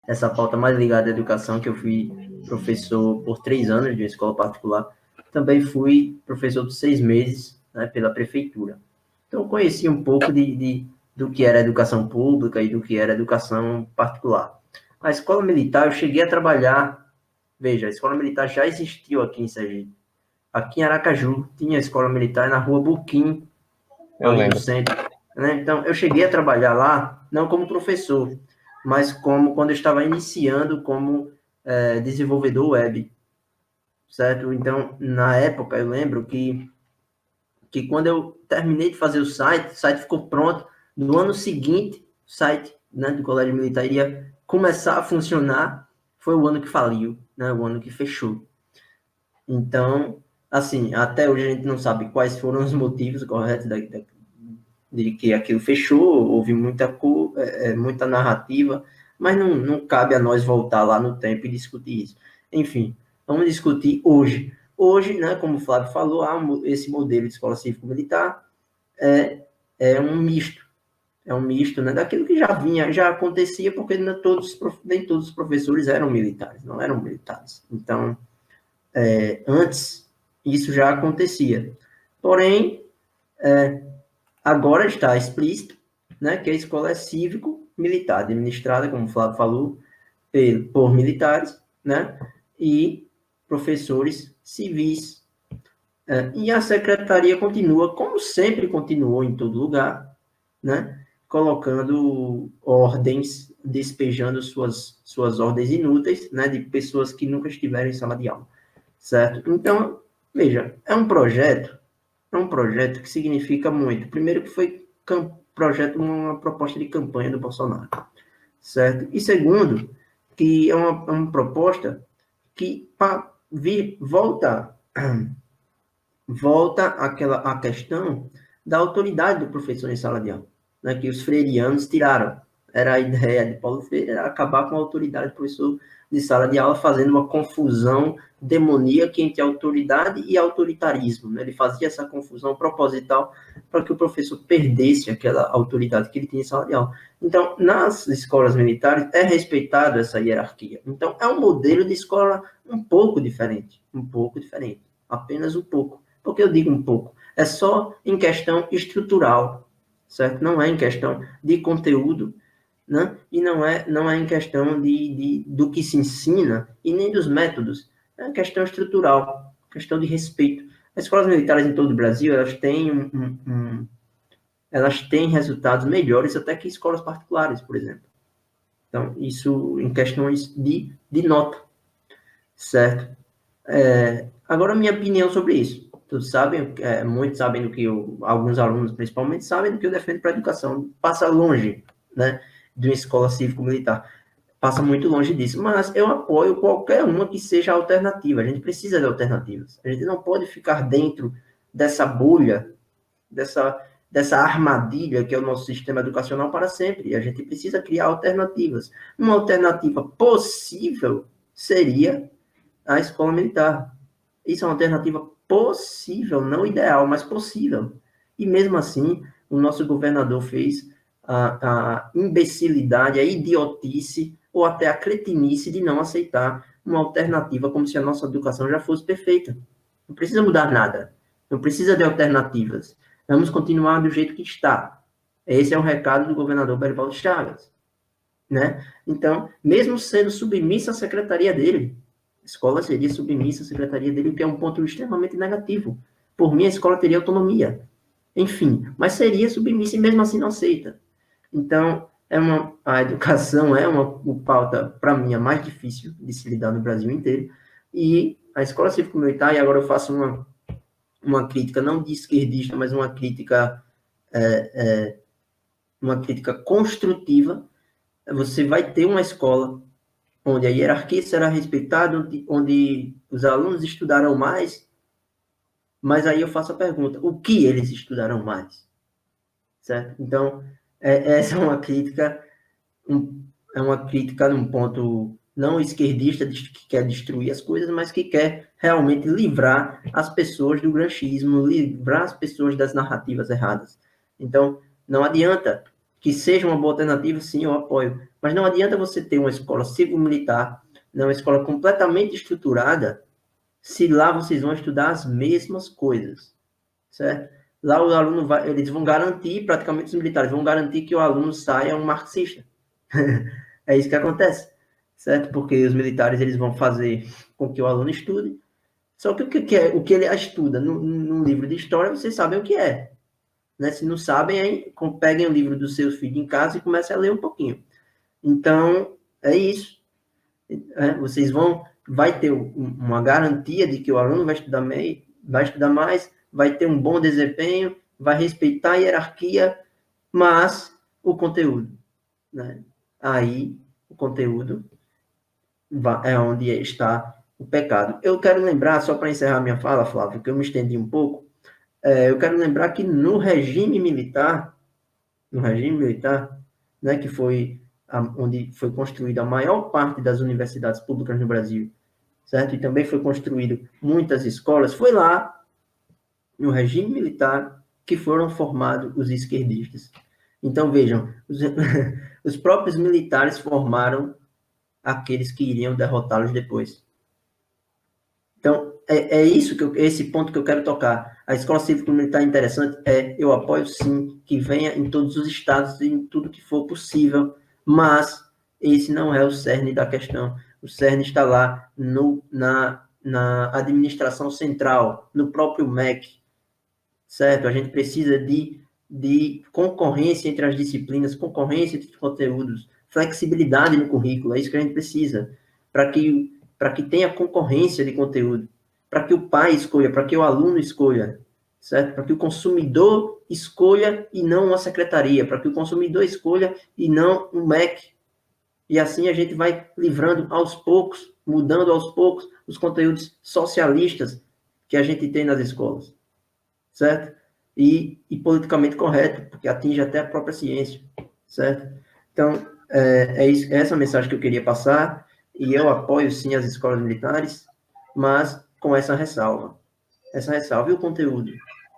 essa pauta mais ligada à educação, que eu fui professor por 3 anos de uma escola particular, também fui professor por 6 meses, né, pela prefeitura. Então, eu conheci um pouco do que era educação pública e do que era educação particular. A escola militar, eu cheguei a trabalhar. Veja, a escola militar já existiu aqui em Sergipe. Aqui em Aracaju tinha a escola militar na rua Buquim, Eu ali no lembro. centro, né? Então, eu cheguei a trabalhar lá, não como professor, mas como quando eu estava iniciando como desenvolvedor web, certo? Então, na época, eu lembro que quando eu terminei de fazer o site ficou pronto. No ano seguinte, o site, né, do Colégio Militar iria começar a funcionar. Foi o ano que faliu, né, o ano que fechou. Então, assim, até hoje a gente não sabe quais foram os motivos corretos de que aquilo fechou. Houve muita narrativa, mas não cabe a nós voltar lá no tempo e discutir isso. Enfim, vamos discutir hoje. Hoje, né, como o Flávio falou, esse modelo de escola cívico-militar é um misto. É um misto, né, daquilo que já acontecia, porque nem todos os professores eram militares, não eram militares. Então, antes, isso já acontecia. Porém, agora está explícito, né, que a escola é cívico-militar, administrada, como o Flávio falou, por militares, né, e professores civis. E a secretaria continua, como sempre continuou em todo lugar, né, colocando ordens, despejando suas ordens inúteis, né, de pessoas que nunca estiveram em sala de aula, certo? Então, veja, é um projeto que significa muito. Primeiro que foi uma proposta de campanha do Bolsonaro, certo? E segundo, que é uma proposta que volta a questão da autoridade do professor em sala de aula, né, que os freirianos tiraram. Era a ideia de Paulo Freire, era acabar com a autoridade do professor de sala de aula, fazendo uma confusão demoníaca entre autoridade e autoritarismo. Né? Ele fazia essa confusão proposital para que o professor perdesse aquela autoridade que ele tinha em sala de aula. Então, nas escolas militares, é respeitado essa hierarquia. Então, é um modelo de escola um pouco diferente, apenas um pouco. Por que eu digo um pouco? É só em questão estrutural, certo? Não é em questão de conteúdo, né? E não é em questão do que se ensina e nem dos métodos. É questão estrutural, questão de respeito. As escolas militares em todo o Brasil, elas têm resultados melhores até que escolas particulares, por exemplo. Então, isso em questões de nota, certo? Agora, minha opinião sobre isso. Todos sabem, muitos sabem do que alguns alunos, principalmente, sabem do que eu defendo para a educação. Passa longe, né, de uma escola cívico-militar. Passa muito longe disso. Mas eu apoio qualquer uma que seja alternativa. A gente precisa de alternativas. A gente não pode ficar dentro dessa bolha, dessa armadilha que é o nosso sistema educacional para sempre. E a gente precisa criar alternativas. Uma alternativa possível seria a escola militar. Isso é uma alternativa possível, não ideal, mas possível. E mesmo assim, o nosso governador fez a imbecilidade, a idiotice ou até a cretinice de não aceitar uma alternativa como se a nossa educação já fosse perfeita. Não precisa mudar nada. Não precisa de alternativas. Vamos continuar do jeito que está. Esse é o recado do governador Berivaldo Chagas, né? Então, mesmo sendo submissa à secretaria dele, a escola seria submissa à secretaria dele, que é um ponto extremamente negativo. Por mim, a escola teria autonomia. Enfim, mas seria submissa e mesmo assim não aceita. Então, a educação é uma pauta, para mim, a mais difícil de se lidar no Brasil inteiro. E a escola cívico-militar, e agora eu faço uma crítica, não de esquerdista, mas uma crítica construtiva. Você vai ter uma escola onde a hierarquia será respeitada, onde os alunos estudarão mais, mas aí eu faço a pergunta, o que eles estudarão mais? Certo? Então, essa é uma crítica, num ponto não esquerdista, que quer destruir as coisas, mas que quer realmente livrar as pessoas do granchismo, livrar as pessoas das narrativas erradas. Então, não adianta que seja uma boa alternativa, sim, eu apoio. Mas não adianta você ter uma escola civil-militar, não, uma escola completamente estruturada, se lá vocês vão estudar as mesmas coisas, certo? Lá o aluno vai, eles vão garantir, praticamente os militares vão garantir que o aluno saia um marxista. É isso que acontece, certo? Porque os militares eles vão fazer com que o aluno estude. Só que o que ele estuda no livro de história, vocês sabem o que é. Né? Se não sabem, aí peguem o livro dos seus filhos em casa e comecem a ler um pouquinho. Então, é isso. Vocês vai ter uma garantia de que o aluno vai estudar mais, vai ter um bom desempenho, vai respeitar a hierarquia, mas o conteúdo, né? Aí, o conteúdo é onde está o pecado. Eu quero lembrar, só para encerrar minha fala, Flávio, que eu me estendi um pouco, eu quero lembrar que no regime militar, né, que foi onde foi construída a maior parte das universidades públicas no Brasil, certo? E também foi construído muitas escolas, foi lá, no regime militar, que foram formados os esquerdistas. Então, vejam, os próprios militares formaram aqueles que iriam derrotá-los depois. Então, é isso esse ponto que eu quero tocar. A escola cívico-militar interessante eu apoio sim que venha em todos os estados, em tudo que for possível, mas esse não é o cerne da questão. O cerne está lá na administração central, no próprio MEC, certo? A gente precisa de concorrência entre as disciplinas, concorrência entre os conteúdos, flexibilidade no currículo, é isso que a gente precisa, para que tenha concorrência de conteúdo, para que o pai escolha, para que o aluno escolha, certo? Para que o consumidor escolha e não uma secretaria, para que o consumidor escolha e não um MEC. E assim a gente vai livrando aos poucos, mudando aos poucos os conteúdos socialistas que a gente tem nas escolas, certo? E politicamente correto, porque atinge até a própria ciência, certo? Então, é essa mensagem que eu queria passar, e eu apoio, sim, as escolas militares, mas com essa ressalva. Essa ressalva. E o conteúdo?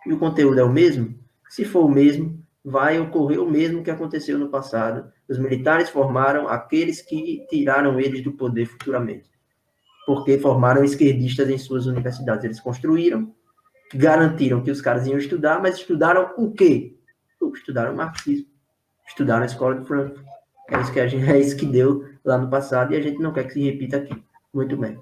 E o conteúdo é o mesmo? Se for o mesmo, vai ocorrer o mesmo que aconteceu no passado. Os militares formaram aqueles que tiraram eles do poder futuramente, porque formaram esquerdistas em suas universidades. Eles construíram, garantiram que os caras iam estudar, mas estudaram o quê? Estudaram marxismo, estudaram a escola de Frankfurt. É isso que deu lá no passado e a gente não quer que se repita aqui. Muito bem.